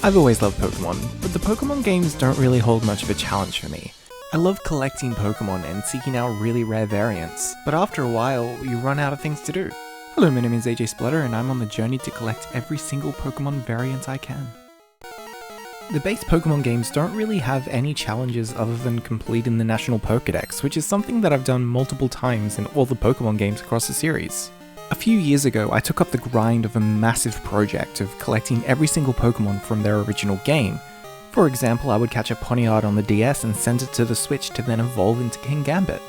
I've always loved Pokemon, but the Pokemon games don't really hold much of a challenge for me. I love collecting Pokemon and seeking out really rare variants, but after a while, you run out of things to do. Hello, my name is AJ Splutter and I'm on the journey to collect every single Pokemon variant I can. The base Pokemon games don't really have any challenges other than completing the National PokéDex, which is something that I've done multiple times in all the Pokemon games across the series. A few years ago, I took up the grind of a massive project of collecting every single Pokemon from their original game. For example, I would catch a Ponyard on the DS and send it to the Switch to then evolve into King Gambit.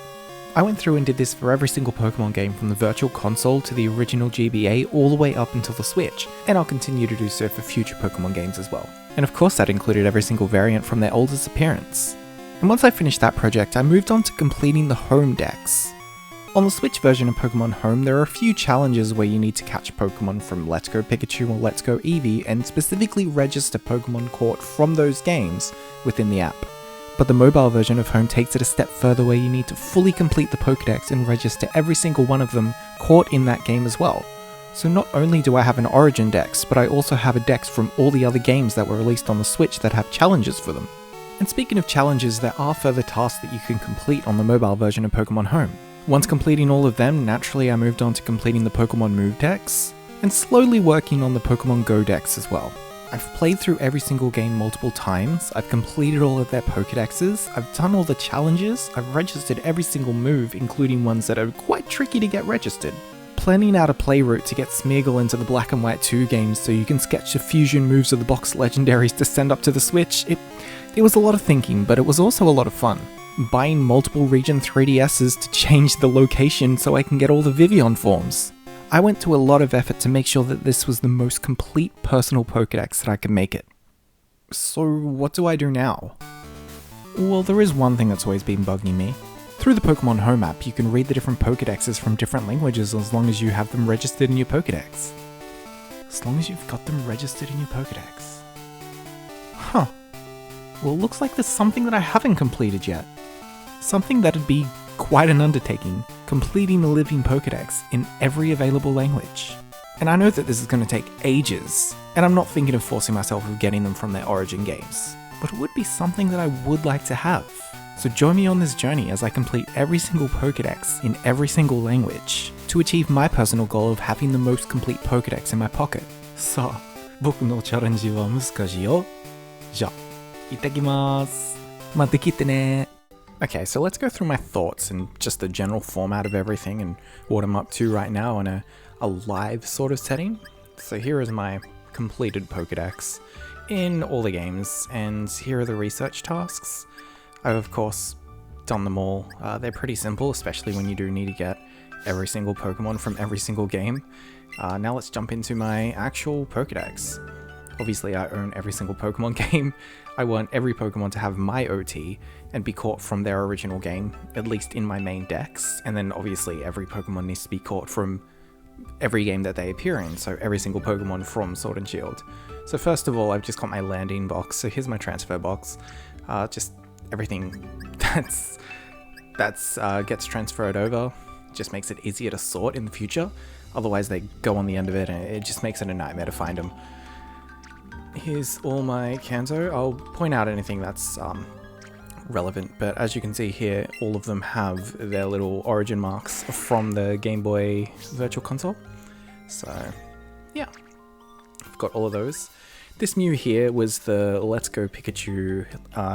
I went through and did this for every single Pokemon game from the Virtual Console to the original GBA all the way up until the Switch, and I'll continue to do so for future Pokemon games as well. And of course that included every single variant from their oldest appearance. And once I finished that project, I moved on to completing the Home Dex. On the Switch version of Pokemon Home, there are a few challenges where you need to catch Pokemon from Let's Go Pikachu or Let's Go Eevee and specifically register Pokemon caught from those games within the app. But the mobile version of Home takes it a step further where you need to fully complete the Pokédex and register every single one of them caught in that game as well. So not only do I have an Origin Dex, but I also have a Dex from all the other games that were released on the Switch that have challenges for them. And speaking of challenges, there are further tasks that you can complete on the mobile version of Pokemon Home. Once completing all of them, naturally I moved on to completing the Pokemon Move Dex, and slowly working on the Pokemon Go Dex as well. I've played through every single game multiple times, I've completed all of their Pokédexes, I've done all the challenges, I've registered every single move, including ones that are quite tricky to get registered. Planning out a play route to get Smeargle into the Black and White 2 games so you can sketch the fusion moves of the box legendaries to send up to the Switch, it was a lot of thinking, but it was also a lot of fun. Buying multiple region 3DSs to change the location so I can get all the Vivillon forms. I went to a lot of effort to make sure that this was the most complete personal Pokédex that I could make it. So what do I do now? Well, there is one thing that's always been bugging me. Through the Pokemon Home app, you can read the different Pokédexes from different languages as long as you have them registered in your Pokédex. As long as you've got them registered in your Pokédex. Huh. Well, it looks like there's something that I haven't completed yet. Something that'd be quite an undertaking, completing the Living Pokédex in every available language. And I know that this is going to take ages, and I'm not thinking of forcing myself of getting them from their Origin games, but it would be something that I would like to have. So join me on this journey as I complete every single Pokédex in every single language to achieve my personal goal of having the most complete Pokédex in my pocket. さあ、僕のチャレンジは難しいよ。じゃあ、行ってきます。待ってきてね。Okay, so let's go through my thoughts and just the general format of everything and what I'm up to right now in a live sort of setting. So here is my completed Pokédex in all the games, and here are the research tasks. I've of course done them all. They're pretty simple, especially when you do need to get every single Pokemon from every single game. Now let's jump into my actual Pokédex. Obviously I own every single Pokemon game. I want every Pokemon to have My O.T and be caught from their original game, at least in my main Dex, and then obviously every Pokemon needs to be caught from every game that they appear in, so every single Pokemon from Sword and Shield. So first of all, I've just got my landing box, so here's my transfer box. Just everything that's gets transferred over, just makes it easier to sort in the future. Otherwise they go on the end of it and it just makes it a nightmare to find them. Here's all my Kanto. I'll point out anything that's relevant, but as you can see here, all of them have their little origin marks from the Game Boy Virtual Console. So yeah, I've got all of those. This Mew here was the Let's Go Pikachu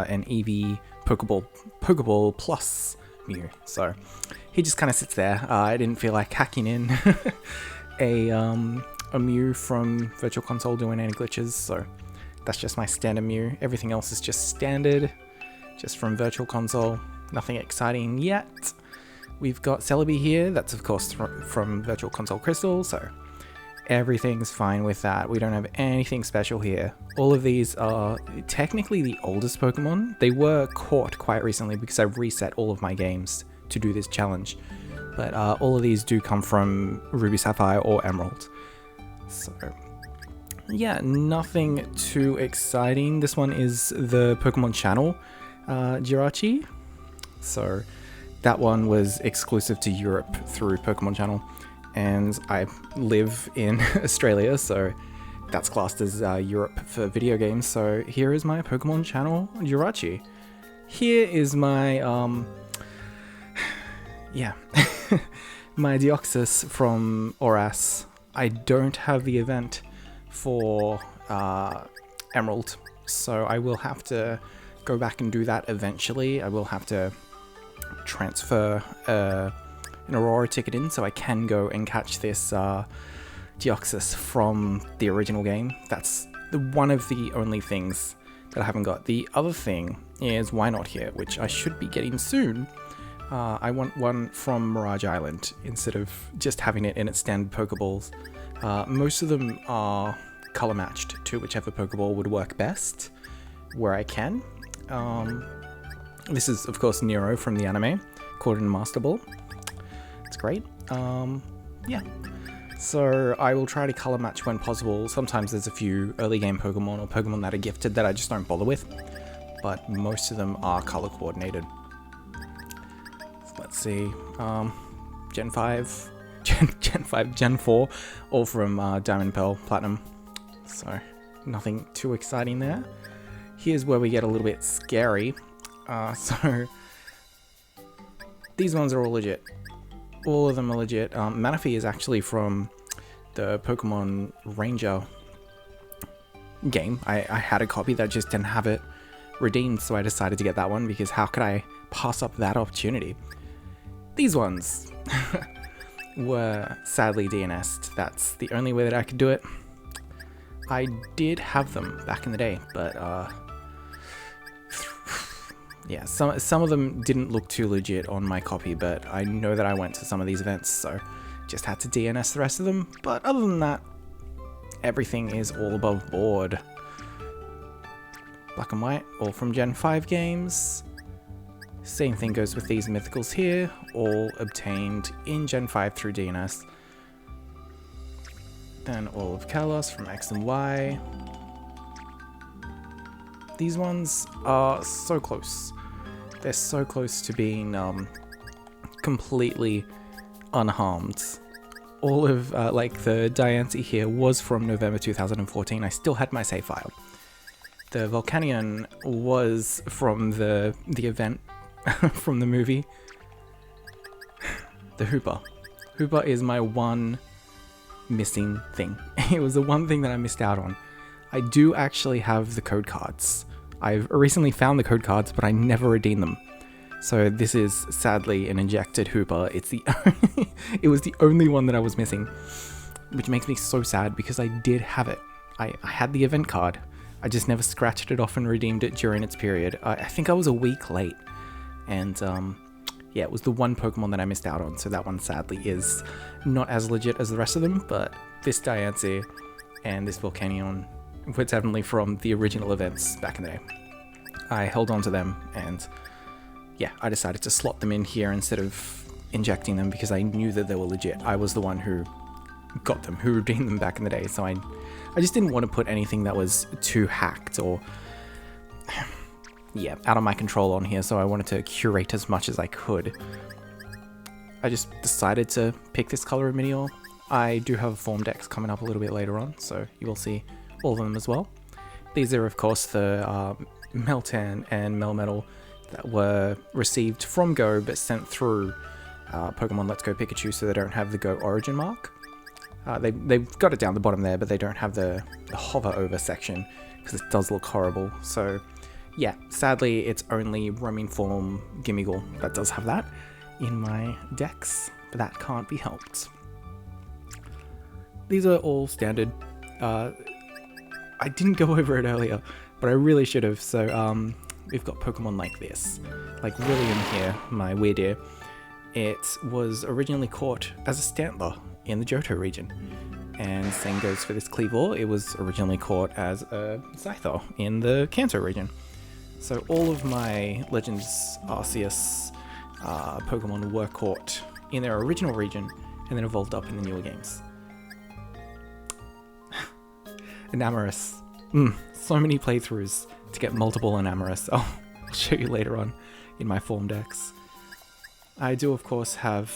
and Eevee Pokeball Plus Mew. So he just kind of sits there. I didn't feel like hacking in a Mew from Virtual Console doing any glitches, so that's just my standard Mew. Everything else is just standard, just from Virtual Console. Nothing exciting yet. We've got Celebi here, that's of course from Virtual Console Crystal, so everything's fine with that. We don't have anything special here. All of these are technically the oldest Pokemon. They were caught quite recently because I've reset all of my games to do this challenge, but all of these do come from Ruby Sapphire or Emerald. So yeah, nothing too exciting. This one is the Pokemon channel, Jirachi. So that one was exclusive to Europe through Pokemon channel, and I live in Australia, so that's classed as Europe for video games. So here is my Pokemon channel, Jirachi. Here is my, yeah, my Deoxys from Oras. I don't have the event for Emerald, so I will have to go back and do that eventually. I will have to transfer an Aurora ticket in so I can go and catch this Deoxys from the original game. That's one of the only things that I haven't got. The other thing is why not here, which I should be getting soon. I want one from Mirage Island instead of just having it in its standard Pokeballs. Most of them are color matched to whichever Pokeball would work best where I can. This is of course Nero from the anime, caught in a Master Ball. It's great. Yeah. So I will try to color match when possible. Sometimes there's a few early game Pokemon or Pokemon that are gifted that I just don't bother with, but most of them are color coordinated. So let's see. Gen 5, Gen 5, Gen 4, all from Diamond, Pearl, Platinum. So nothing too exciting there. Here's where we get a little bit scary. So these ones are all legit. All of them are legit. Manaphy is actually from the Pokemon Ranger game. I had a copy that just didn't have it redeemed, so I decided to get that one because how could I pass up that opportunity? These ones were sadly DNS'd. That's the only way that I could do it. I did have them back in the day, but yeah, some of them didn't look too legit on my copy, but I know that I went to some of these events, so just had to DNS the rest of them. But other than that, everything is all above board. Black and White, all from Gen 5 games. Same thing goes with these mythicals here, all obtained in Gen 5 through DNS. Then all of Kalos from X and Y. These ones are so close. They're so close to being completely unharmed. All of like the Diancie here was from November 2014. I still had my save file. The Volcanion was from the event from the movie. The Hoopa. Hoopa is my one missing thing. It was the one thing that I missed out on. I do actually have the code cards. I've recently found the code cards, but I never redeemed them. So this is sadly an injected Hoopa. It's the it was the only one that I was missing, which makes me so sad because I did have it. I had the event card. I just never scratched it off and redeemed it during its period. I think I was a week late, and yeah, it was the one Pokemon that I missed out on. So that one sadly is not as legit as the rest of them, but this Diancie and this Volcanion were definitely from the original events back in the day. I held on to them, and yeah, I decided to slot them in here instead of injecting them because I knew that they were legit. I was the one who got them, who redeemed them back in the day, so I just didn't want to put anything that was too hacked or yeah, out of my control on here, so I wanted to curate as much as I could. I just decided to pick this color of Minior. I do have a form Dex coming up a little bit later on, so you will see all of them as well. These are of course the Meltan and Melmetal that were received from Go but sent through Pokemon Let's Go Pikachu, so they don't have the Go origin mark. They've got it down the bottom there, but they don't have the hover over section because it does look horrible. So yeah, sadly it's only roaming form Gimmighoul that does have that in my decks, but that can't be helped. These are all standard. I didn't go over it earlier, but I really should have. So we've got Pokemon like this, like William here, my Weirdeer. It was originally caught as a Stantler in the Johto region, and same goes for this Kleavor. It was originally caught as a Scyther in the Kanto region. So all of my Legends Arceus Pokemon were caught in their original region and then evolved up in the newer games. Enamorus. So many playthroughs to get multiple Enamorus. I'll show you later on in my form decks. I do of course have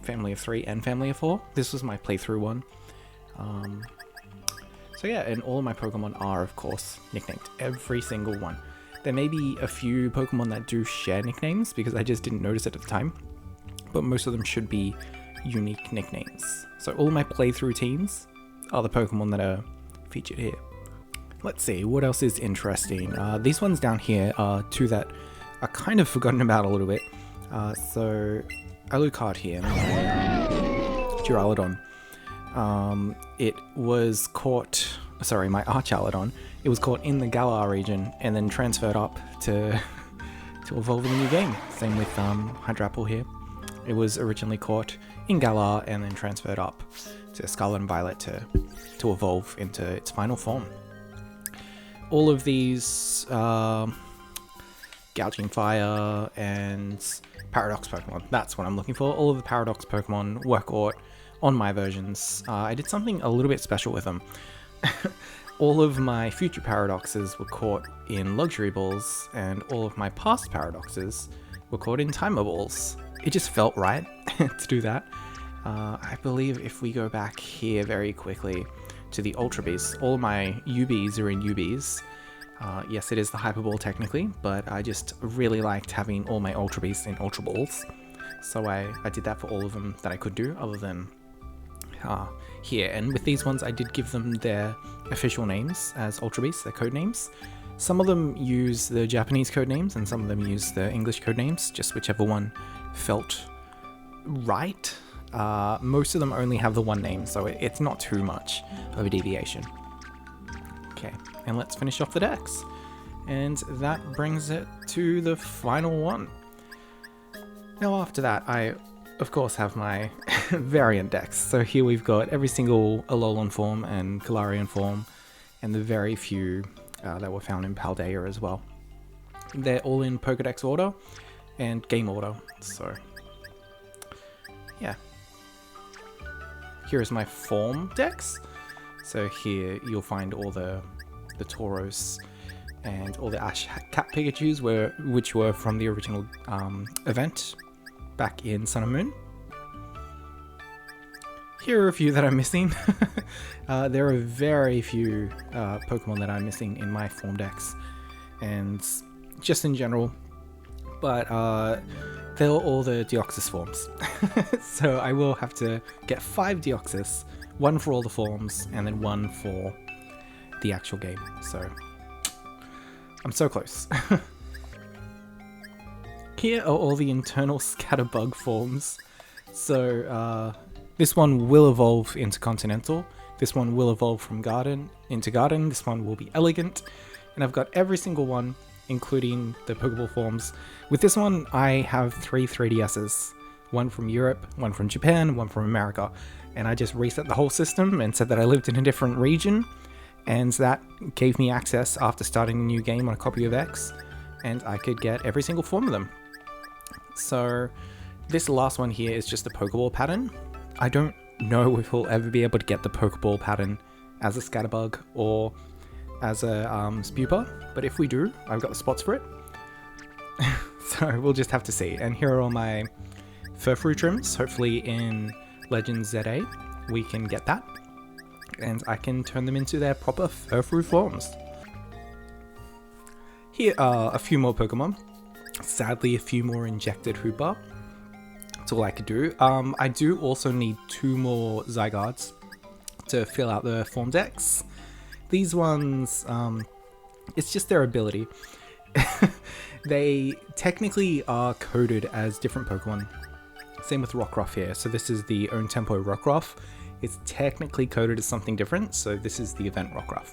Family of 3 and Family of 4. This was my playthrough one. So yeah, and all of my Pokemon are, of course, nicknamed. Every single one. There may be a few Pokemon that do share nicknames because I just didn't notice it at the time, but most of them should be unique nicknames. So all of my playthrough teams are the Pokemon that are featured here. Let's see, what else is interesting? These ones down here are two that are kind of forgotten about a little bit. So Alucard here, Duraludon. It was caught, sorry, my Archaludon, it was caught in the Galar region and then transferred up to evolve in the new game. Same with Hydrapple here. It was originally caught in Galar and then transferred up to Scarlet and Violet to evolve into its final form. All of these Gouging Fire and Paradox Pokemon, that's what I'm looking for. All of the Paradox Pokemon were caught on my versions. I did something a little bit special with them. All of my future Paradoxes were caught in Luxury Balls, and all of my past Paradoxes were caught in Timer Balls. It just felt right to do that. I believe if we go back here very quickly to the Ultra Beasts, all of my UBs are in UBs. Yes, it is the Hyper Ball technically, but I just really liked having all my Ultra Beasts in Ultra Balls. So I did that for all of them that I could do, other than here. And with these ones, I did give them their official names as Ultra Beasts, their code names. Some of them use the Japanese code names, and some of them use the English code names, just whichever one felt right. Most of them only have the one name, so it's not too much of a deviation. Okay, and let's finish off the decks. And that brings it to the final one. Now after that, I of course have my variant decks. So here we've got every single Alolan form and Galarian form, and the very few that were found in Paldea as well. They're all in PokéDex order and game order, so yeah. Here is my form decks. So here you'll find all the Tauros and all the Ash Cat Pikachus which were from the original event back in Sun and Moon. Here are a few that I'm missing. There are very few Pokemon that I'm missing in my form decks, and just in general, but they're all the Deoxys forms. So I will have to get 5 Deoxys, 1 for all the forms, and then 1 for the actual game. So I'm so close. Here are all the internal Scatterbug forms. So this one will evolve into Continental. This one will evolve from Garden into Garden. This one will be Elegant. And I've got every single one, including the Pokeball forms. With this one, I have 3 3DSs. 1 from Europe, 1 from Japan, 1 from America. And I just reset the whole system and said that I lived in a different region. And that gave me access after starting a new game on a copy of X. And I could get every single form of them. So this last one here is just the Pokeball pattern. I don't know if we'll ever be able to get the Pokeball pattern as a Scatterbug or as a Spupa, but if we do, I've got the spots for it. So we'll just have to see. And here are all my Furfrou trims. Hopefully in Legends ZA we can get that, and I can turn them into their proper Furfrou forms. Here are a few more Pokemon. Sadly, a few more injected Hoopa. That's all I could do. I do also need 2 more Zygardes to fill out the form decks. These ones, it's just their ability. They technically are coded as different Pokemon. Same with Rockruff here. So this is the Own Tempo Rockruff. It's technically coded as something different, so this is the event Rockruff.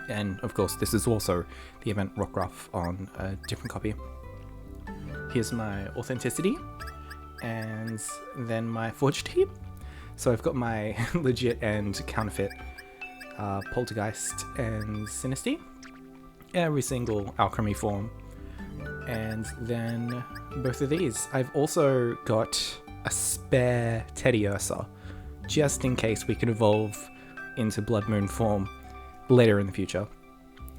And of course, this is also the event Rockruff on a different copy. Here's my Authenticity, and then my Forged Heat. So I've got my legit and counterfeit Poltergeist and Sinistea. Every single Alchemy form. And then both of these. I've also got a spare Teddiursa, just in case we can evolve into Blood Moon form later in the future.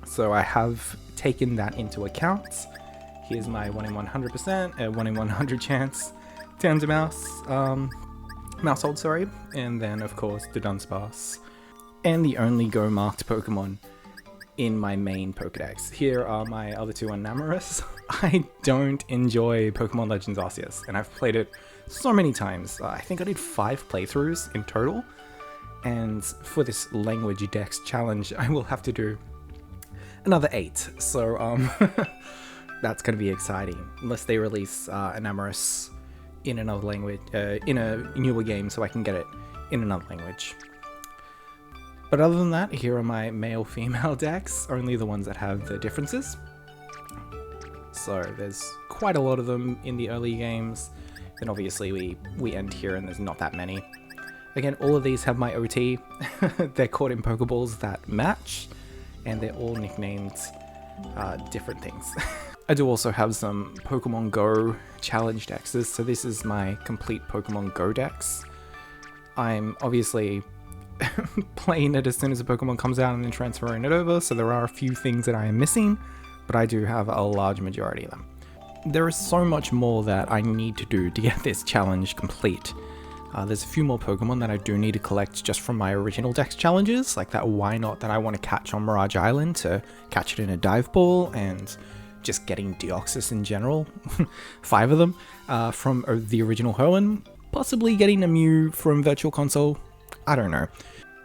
So I have taken that into account. Here's my 1 in 100%, 1 in 100 chance Tandemaus, Maushold, sorry, and then of course the Dunsparce. and the only Go marked Pokemon in my main Pokédex. Here are my other two on Namorous. I don't enjoy Pokemon Legends Arceus, and I've played it so many times. I think I did 5 playthroughs in total, and for this Language Dex challenge, I will have to do another 8. So that's going to be exciting, unless they release Namorous in another language, in a newer game, so I can get it in another language. But other than that, here are my male-female decks, only the ones that have the differences. So there's quite a lot of them in the early games, then obviously we end here and there's not that many. Again, all of these have my OT. They're caught in Pokeballs that match, and they're all nicknamed different things. I do also have some Pokemon Go challenge dexes, so this is my complete Pokemon Go dex. I'm obviously playing it as soon as a Pokemon comes out and then transferring it over, so there are a few things that I am missing, but I do have a large majority of them. There is so much more that I need to do to get this challenge complete. There's a few more Pokemon that I do need to collect just from my original Dex challenges, like that Why Not that I want to catch on Mirage Island to catch it in a dive ball, and just getting Deoxys in general, 5 of them, from the original Hoenn, possibly getting a Mew from Virtual Console, I don't know.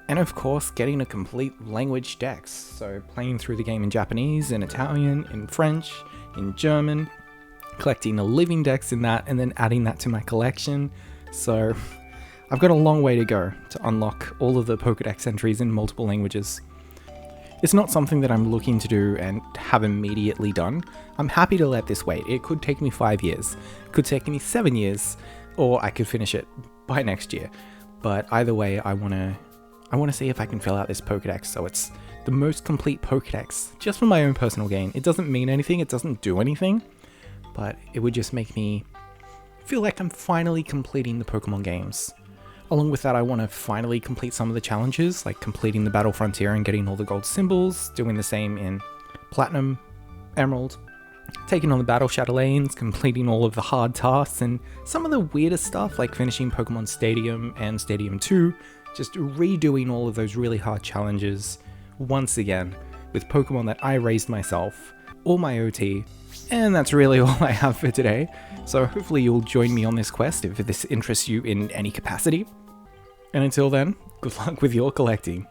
And of course, getting a complete Language Dex, so playing through the game in Japanese, in Italian, in French, in German, collecting a Living Dex in that, and then adding that to my collection. So I've got a long way to go to unlock all of the Pokédex entries in multiple languages. It's not something that I'm looking to do and have immediately done. I'm happy to let this wait. It could take me 5 years, it could take me 7 years, or I could finish it by next year. But either way, I want to see if I can fill out this Pokédex so it's the most complete Pokédex, just for my own personal gain. It doesn't mean anything, it doesn't do anything, but it would just make me feel like I'm finally completing the Pokemon games. Along with that, I want to finally complete some of the challenges, like completing the Battle Frontier and getting all the gold symbols, doing the same in Platinum, Emerald, taking on the Battle Shadow Lanes, completing all of the hard tasks, and some of the weirder stuff like finishing Pokemon Stadium and Stadium 2, just redoing all of those really hard challenges once again with Pokemon that I raised myself, all my OT, and that's really all I have for today. So hopefully you'll join me on this quest if this interests you in any capacity. And until then, good luck with your collecting.